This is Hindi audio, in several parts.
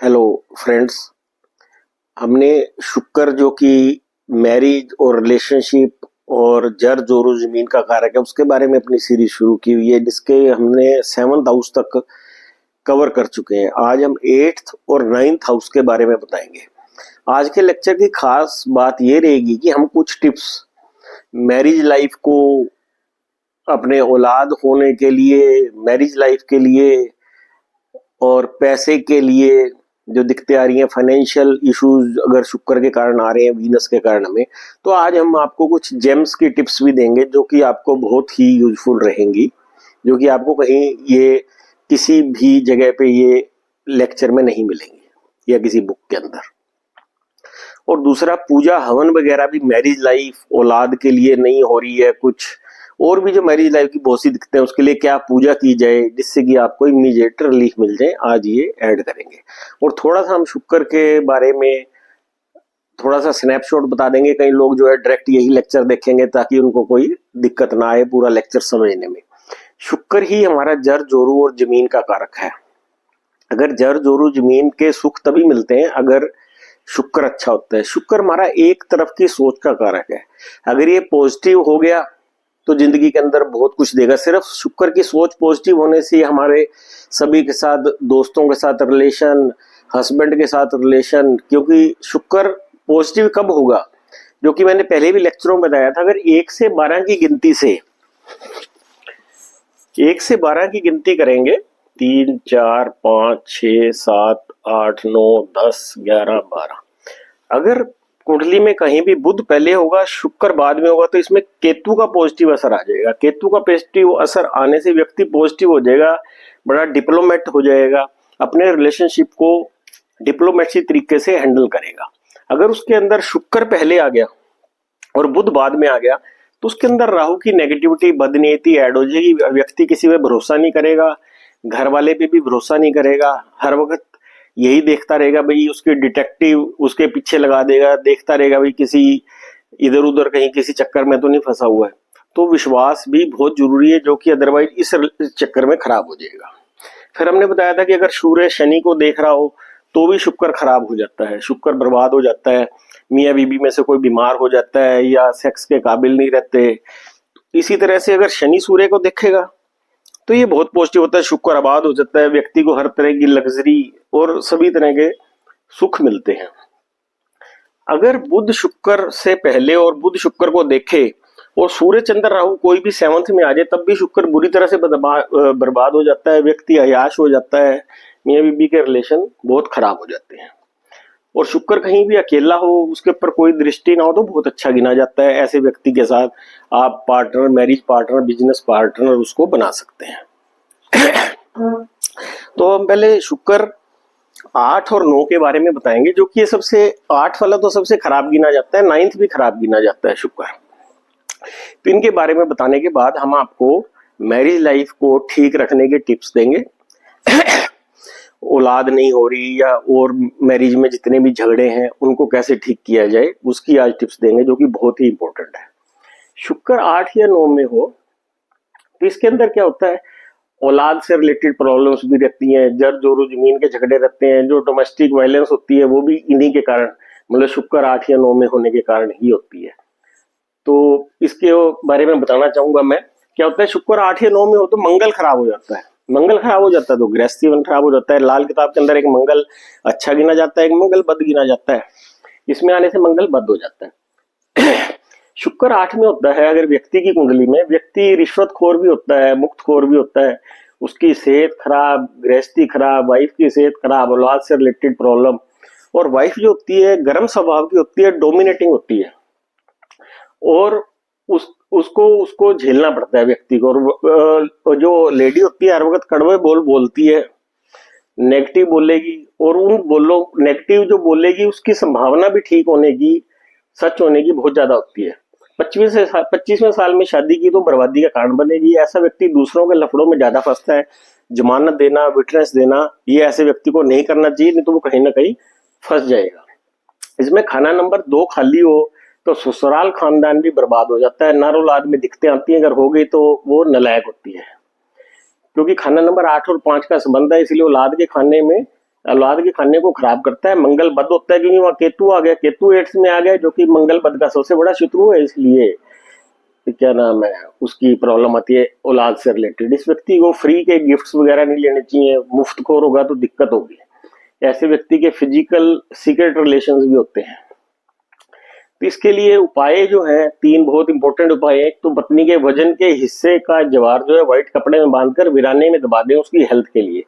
Hello friends. हमने शुक्र जो कि मैरिज और रिलेशनशिप और जर जोरू जमीन का कारक है उसके बारे में अपनी सीरीज शुरू की हुई है, जिसके हमने 7th हाउस तक कवर कर चुके हैं। आज हम 8th और 9th हाउस के बारे में बताएंगे। आज के लेक्चर की खास बात ये रहेगी कि हम कुछ टिप्स मैरिज लाइफ को, अपने औलाद होने के लिए, मैरिज लाइफ के लिए और पैसे के लिए जो दिक्कतें आ रही हैं, फाइनेंशियल इश्यूज अगर शुक्र के कारण आ रहे हैं, वीनस के कारण हमें, तो आज हम आपको कुछ जेम्स की टिप्स भी देंगे जो कि आपको बहुत ही यूजफुल रहेंगी, जो कि आपको कहीं ये किसी भी जगह पे ये लेक्चर में नहीं मिलेंगे या किसी बुक के अंदर। और दूसरा, पूजा हवन वगैरह भी मैरिज लाइफ औलाद के लिए नहीं हो रही है, कुछ और भी जो मैरिज लाइफ की बहुत सी दिक्कतें हैं उसके लिए क्या पूजा की जाए जिससे कि आपको इमीडिएट रिलीफ मिल जाए, आज ये ऐड करेंगे। और थोड़ा सा हम शुक्र के बारे में थोड़ा सा स्नैपशॉट बता देंगे। कई लोग जो है डायरेक्ट यही लेक्चर देखेंगे ताकि उनको कोई दिक्कत ना आए पूरा लेक्चर समझने में। शुक्र ही हमारा जर जोरू और जमीन का कारक है। अगर जर जोरू जमीन के सुख तभी मिलते हैं अगर शुक्र अच्छा होता है। शुक्र हमारा एक तरफ की सोच का कारक है। अगर ये पॉजिटिव हो गया तो जिंदगी के अंदर बहुत कुछ देगा। सिर्फ शुक्र की सोच पॉजिटिव होने से हमारे सभी के साथ, दोस्तों के साथ रिलेशन, हस्बैंड के साथ रिलेशन, क्योंकि शुक्र पॉजिटिव कब होगा, जो कि मैंने पहले भी लेक्चरों में बताया था। अगर 1 से 12 की गिनती से 1 से 12 की गिनती करेंगे, 3 4 5 6 7 8 9 10 11 12, अगर कुंडली में कहीं भी बुध पहले होगा शुक्र बाद में होगा तो इसमें केतु का पॉजिटिव असर आ जाएगा। केतु का पॉजिटिव असर आने से व्यक्ति पॉजिटिव हो जाएगा, बड़ा डिप्लोमेट हो जाएगा, अपने रिलेशनशिप को डिप्लोमेसी तरीके से हैंडल करेगा। अगर उसके अंदर शुक्र पहले आ गया और बुध बाद में आ गया तो उसके अंदर राहु की नेगेटिविटी, बदनीयति ऐड हो जाएगी। व्यक्ति किसी पे भरोसा नहीं करेगा, घर वाले पे भी भरोसा नहीं करेगा, हर वक्त यही देखता रहेगा भाई, उसके डिटेक्टिव उसके पीछे लगा देगा, देखता रहेगा भाई किसी इधर उधर कहीं किसी चक्कर में तो नहीं फंसा हुआ है। तो विश्वास भी बहुत जरूरी है, जो कि अदरवाइज इस चक्कर में खराब हो जाएगा। फिर हमने बताया था कि अगर सूर्य शनि को देख रहा हो तो भी शुक्र खराब हो जाता है, शुक्र बर्बाद हो जाता है। मियाँ बीबी में से कोई बीमार हो जाता है या सेक्स के काबिल नहीं रहते। इसी तरह से अगर शनि सूर्य को देखेगा तो ये बहुत पॉजिटिव होता है, शुक्र आबाद हो जाता है, व्यक्ति को हर तरह की लग्जरी और सभी तरह के सुख मिलते हैं। अगर बुध शुक्र से पहले और बुध शुक्र को देखे और सूर्य चंद्र राहु कोई भी 7th में आ जाए तब भी शुक्र बुरी तरह से बर्बाद हो जाता है, व्यक्ति अयाश हो जाता है, मियाँ बीबी के रिलेशन बहुत खराब हो जाते हैं। और शुक्र कहीं भी अकेला हो, उसके ऊपर कोई दृष्टि ना हो तो बहुत अच्छा गिना जाता है। ऐसे व्यक्ति के साथ आप partner, marriage partner, business partner उसको बना सकते हैं। तो हम पहले शुक्र 8 और 9 के बारे में बताएंगे, जो कि ये सबसे 8 वाला तो सबसे खराब गिना जाता है, 9th भी खराब गिना जाता है शुक्र। तो इनके बारे में बताने के बाद हम आपको मैरिज लाइफ को ठीक रखने के टिप्स देंगे। औलाद नहीं हो रही या और मैरिज में जितने भी झगड़े हैं उनको कैसे ठीक किया जाए उसकी आज टिप्स देंगे, जो कि बहुत ही इंपॉर्टेंट है। शुक्र 8 या 9 में हो तो इसके अंदर क्या होता है, औलाद से रिलेटेड प्रॉब्लम्स भी रहती हैं, जर जोरू जमीन के झगड़े रहते हैं, जो डोमेस्टिक वायलेंस होती है वो भी इन्हीं के कारण, मतलब शुक्र 8 या 9 में होने के कारण ही होती है। तो इसके बारे में बताना चाहूंगा मैं। क्या होता है, शुक्र 8 या 9 में हो तो मंगल खराब हो जाता है। मंगल खराब हो जाता है तो गृहस्थ जीवन खराब हो जाता है। लाल किताब के अंदर एक मंगल अच्छा गिना जाता है, एक मंगल बद गिना जाता है। इसमें आने से मंगल बद हो जाता है। शुक्र 8 में होता है अगर व्यक्ति की कुंडली में, व्यक्ति रिश्वतखोर भी होता है, मुक्तखोर भी होता है, उसकी सेहत खराब, गृहस्थी खराब, वाइफ की सेहत खराब, औलाद से रिलेटेड प्रॉब्लम। और वाइफ जो होती है गर्म स्वभाव की होती है, डोमिनेटिंग होती है और उसको झेलना पड़ता है व्यक्ति को। और जो लेडी होती है हर वक्त कड़वे बोल बोलती है, नेगेटिव बोलेगी, और उन बोलो नेगेटिव जो बोलेगी उसकी संभावना भी ठीक होने की, सच होने की बहुत ज्यादा होती है। 25वें साल में शादी की तो बर्बादी का कारण बनेगी। ऐसा व्यक्ति दूसरों के लफड़ों में ज्यादा फंसता है। जमानत देना, विटनेस देना, ये ऐसे व्यक्ति को नहीं करना चाहिए, नहीं तो वो कहीं ना कहीं फंस जाएगा। इसमें खाना नंबर 2 खाली हो तो ससुराल खानदान भी बर्बाद हो जाता है। नर औलाद में दिक्कतें आती हैं, अगर हो गई तो वो नालायक होती है, क्योंकि खाना नंबर 8 और 5 का संबंध है, इसलिए औलाद के खाने में औलाद के खाने को खराब करता है। मंगल बद होता है क्योंकि वहां केतु आ गया, केतु 8 में आ गया जो कि मंगल बद का सबसे बड़ा शत्रु है, इसलिए क्या नाम है, उसकी प्रॉब्लम आती है औलाद से रिलेटेड। इस व्यक्ति को फ्री के गिफ्ट्स वगैरह नहीं लेने चाहिए, मुफ्तखोर होगा तो दिक्कत होगी। ऐसे व्यक्ति के फिजिकल सीक्रेट रिलेशंस भी होते हैं। तो इसके लिए उपाय जो है 3 बहुत इंपॉर्टेंट उपाय है। एक तो पत्नी के वजन के हिस्से का जवार जो है व्हाइट कपड़े में बांधकर वीराने में दबा दें उसकी हेल्थ के लिए।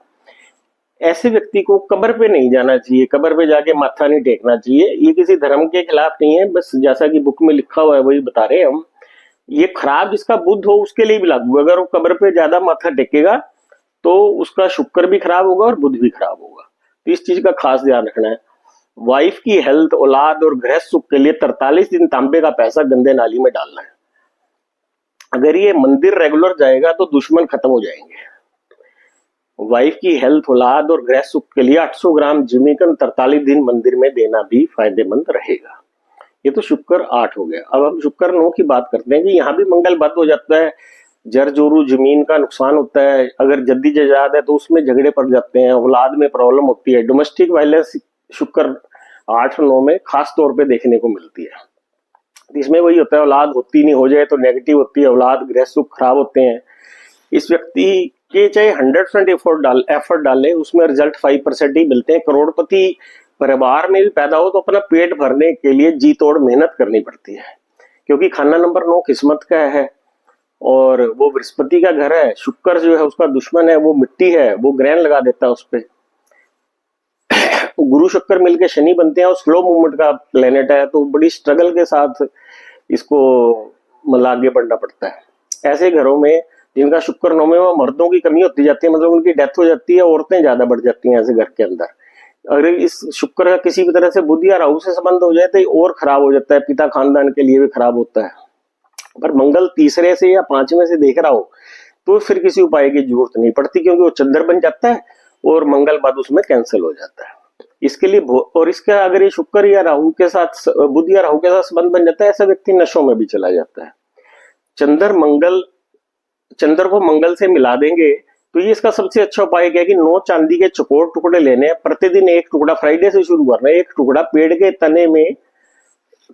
ऐसे व्यक्ति को कब्र पे नहीं जाना चाहिए, कब्र पे जाके माथा नहीं टेकना चाहिए। ये किसी धर्म के खिलाफ नहीं है, बस जैसा कि बुक में लिखा हुआ है वही बता रहे हैं हम। ये खराब जिसका बुद्ध हो उसके लिए भी लागू है। अगर वो कब्र पे ज्यादा माथा टेकेगा तो उसका शुक्र भी खराब होगा और बुद्ध भी खराब होगा। तो इस चीज का खास ध्यान रखना है। वाइफ की हेल्थ, औलाद और गृह सुख के लिए 43 दिन तांबे का पैसा गंदे नाली में डालना है। अगर ये मंदिर रेगुलर जाएगा तो दुश्मन खत्म हो जाएंगे। वाइफ की हेल्थ, औलाद और गृह सुख के लिए 800 ग्राम जिमीकन 43 दिन मंदिर में देना भी फायदेमंद रहेगा। ये तो शुक्र 8 हो गया। अब हम शुक्र 9 की बात करते हैं कि यहाँ भी मंगल बद हो जाता है। जर जोरू जमीन का नुकसान होता है। अगर जद्दी जजाद है तो उसमें झगड़े पड़ जाते हैं, औलाद में प्रॉब्लम होती है। डोमेस्टिक वायलेंस शुक्र 8 और 9 में खास तौर पे देखने को मिलती है। इसमें वही होता है, औलाद होती नहीं, हो जाए तो नेगेटिव होती है, औलाद गृह सुख खराब होते हैं। इस व्यक्ति के चाहे 100% एफर्ट डाले उसमें रिजल्ट 5% ही मिलते हैं। करोड़पति परिवार में भी पैदा हो तो अपना पेट भरने के लिए जी तोड़ मेहनत करनी पड़ती है, क्योंकि खाना नंबर 9 किस्मत का है और वो बृहस्पति का घर है। शुक्र जो है उसका दुश्मन है, वो मिट्टी है, वो ग्रहण लगा देता है उस पर। गुरु शुक्र मिलके शनि बनते हैं और स्लो मूवमेंट का प्लेनेट है, तो बड़ी स्ट्रगल के साथ इसको मतलब आगे बढ़ना पड़ता है। ऐसे घरों में जिनका शुक्र 9 में, वो मर्दों की कमी होती जाती है, मतलब उनकी डेथ हो जाती है, औरतें ज्यादा बढ़ जाती हैं ऐसे घर के अंदर। अगर इस शुक्र का किसी भी तरह से बुध या राहु से संबंध हो जाए तो और खराब हो जाता है, पिता खानदान के लिए भी खराब होता है। पर मंगल तीसरे से या 5वें से देख रहा हो तो फिर किसी उपाय की जरूरत नहीं पड़ती, क्योंकि वो चंद्र बन जाता है और मंगल बाद उसमें कैंसिल हो जाता है। इसके लिए और इसका अगर ये शुक्र या राहु के साथ, बुध या राहु के साथ संबंध बन जाता है, ऐसा व्यक्ति नशों में भी चला जाता है। चंद्र को मंगल से मिला देंगे तो ये इसका सबसे अच्छा उपाय क्या है कि 9 चांदी के चौकोर टुकड़े लेने हैं। प्रतिदिन एक टुकड़ा, फ्राइडे से शुरू करना है, एक टुकड़ा पेड़ के तने में,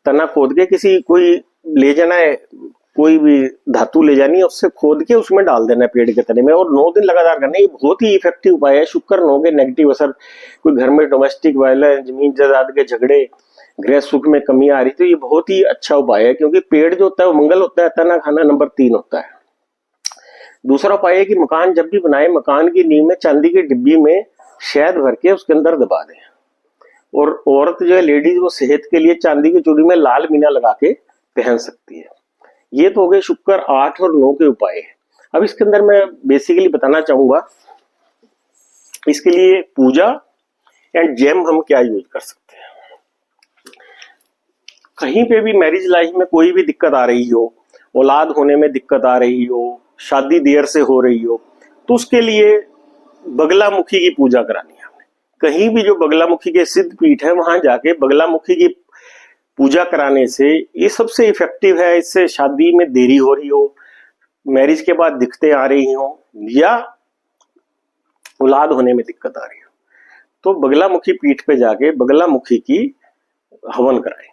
तना खोद के किसी कोई ले जाना है, कोई भी धातु ले जानी है, उससे खोद के उसमें डाल देना है पेड़ के तने में, और 9 दिन लगातार करना है। ये बहुत ही इफेक्टिव उपाय है। शुक्र 9 के नेगेटिव असर, कोई घर में डोमेस्टिक वायलेंस, जमीन जायदाद के झगड़े, गृह सुख में कमी आ रही, तो ये बहुत ही अच्छा उपाय है, क्योंकि पेड़ जो होता है वो मंगल होता है, तना खाना नंबर 3 होता है। दूसरा उपाय है कि मकान जब भी बनाए, मकान की नींव में चांदी की डिब्बी में शहद भर के उसके अंदर दबा दें। और औरत जो है, लेडीज, वो सेहत के लिए चांदी की चूड़ी में लाल मीना लगा के पहन सकती है। ये तो हो गए शुक्र 8 और 9 के उपाय। अब इसके अंदर मैं बेसिकली बताना चाहूंगा इसके लिए पूजा एंड जेम हम क्या यूज कर सकते हैं। कहीं पे भी मैरिज लाइफ में कोई भी दिक्कत आ रही हो, औलाद होने में दिक्कत आ रही हो, शादी देर से हो रही हो, तो उसके लिए बगलामुखी की पूजा करानी है हमने। कहीं भी जो बगलामुखी के सिद्ध पीठ है वहां जाके बगलामुखी की पूजा कराने से ये सबसे इफेक्टिव है। इससे शादी में देरी हो रही हो, मैरिज के बाद दिक्कतें आ रही हो, या औलाद होने में दिक्कत आ रही हो, तो बगलामुखी पीठ पे जाके बगलामुखी की हवन कराएं,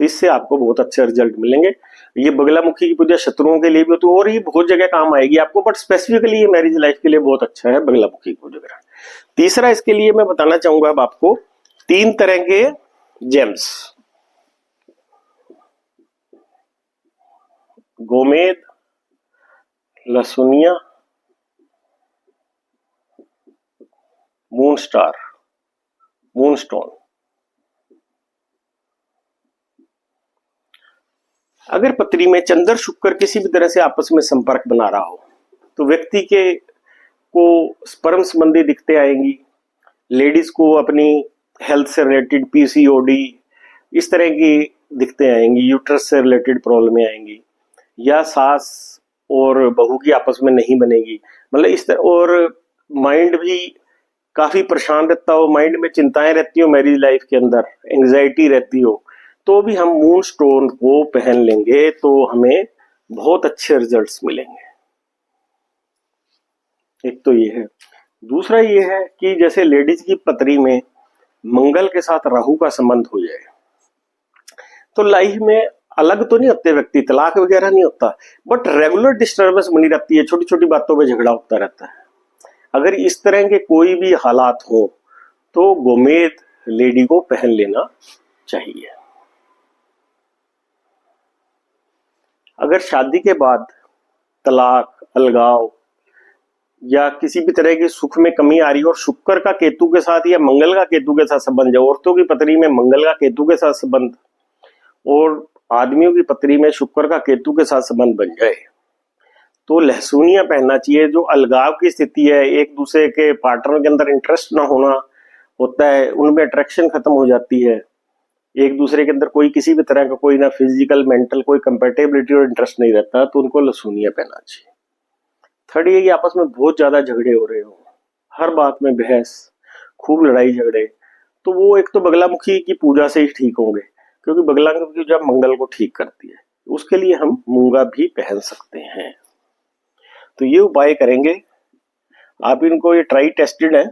तो इससे आपको बहुत अच्छे रिजल्ट मिलेंगे। ये बगलामुखी की पूजा शत्रुओं के लिए भी होती है और ये बहुत जगह काम आएगी आपको, बट स्पेसिफिकली ये मैरिज लाइफ के लिए बहुत अच्छा है बगलामुखी की पूजा कराना। तीसरा, इसके लिए मैं बताना चाहूंगा अब आपको 3 तरह के जेम्स: गोमेद, लहसुनिया, मूनस्टार, मूनस्टोन। अगर पत्री में चंद्र शुक्र किसी भी तरह से आपस में संपर्क बना रहा हो तो व्यक्ति के को स्पर्म संबंधी दिक्कतें आएंगी। लेडीज को अपनी हेल्थ से रिलेटेड पीसीओडी, इस तरह की दिक्कतें आएंगी। यूट्रस से रिलेटेड प्रॉब्लमें आएंगी, या सास और बहू की आपस में नहीं बनेगी, मतलब इस तरह। और माइंड भी काफी परेशान रहता हो, माइंड में चिंताएं रहती हो, मैरिज लाइफ के अंदर एंग्जाइटी रहती हो, तो भी हम मून स्टोन को पहन लेंगे तो हमें बहुत अच्छे रिजल्ट्स मिलेंगे। एक तो ये है। दूसरा ये है कि जैसे लेडीज की पथरी में मंगल के साथ राहु का संबंध हो जाए तो लाइफ में अलग तो नहीं होते व्यक्ति, तलाक वगैरह नहीं होता, बट रेगुलर डिस्टर्बेंस बनी रहती है, छोटी छोटी बातों पे झगड़ा होता रहता है। अगर इस तरह के कोई भी हालात हो तो गोमेद लेडी को पहन लेना चाहिए। अगर शादी के बाद तलाक, अलगाव या किसी भी तरह की सुख में कमी आ रही है और शुक्र का केतु के साथ या मंगल का केतु के साथ संबंध है, औरतों की पत्री में मंगल का केतु के साथ संबंध और आदमियों की पत्री में शुक्र का केतु के साथ संबंध बन जाए तो लहसुनिया पहनना चाहिए। जो अलगाव की स्थिति है, एक दूसरे के पार्टनर के अंदर इंटरेस्ट ना होना होता है, उनमें अट्रैक्शन खत्म हो जाती है, एक दूसरे के अंदर कोई किसी भी तरह का कोई ना फिजिकल मेंटल कोई कंपेटेबिलिटी और इंटरेस्ट नहीं रहता, तो उनको लहसुनिया पहनना चाहिए। थर्ड ये कि आपस में बहुत ज्यादा झगड़े हो रहे हो, हर बात में बहस, खूब लड़ाई झगड़े, तो वो एक तो बगलामुखी की पूजा से ही ठीक होंगे, क्योंकि बगलामुखी पूजा मंगल को ठीक करती है। उसके लिए हम मूंगा भी पहन सकते हैं। तो ये उपाय करेंगे आप, इनको, ये ट्राई टेस्टेड है,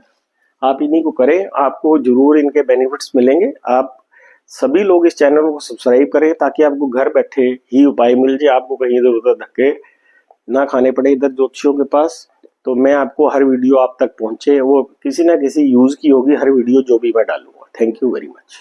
आप इन्हीं को करें, आपको जरूर इनके बेनिफिट्स मिलेंगे। आप सभी लोग इस चैनल को सब्सक्राइब करें ताकि आपको घर बैठे ही उपाय मिल जाए, आपको कहीं इधर उधर धक्के ना खाने पड़े इधर ज्योतिषियों के पास। तो मैं आपको हर वीडियो आप तक पहुंचे, वो किसी ना किसी यूज की होगी हर वीडियो जो भी मैं डालूंगा। Thank you very much.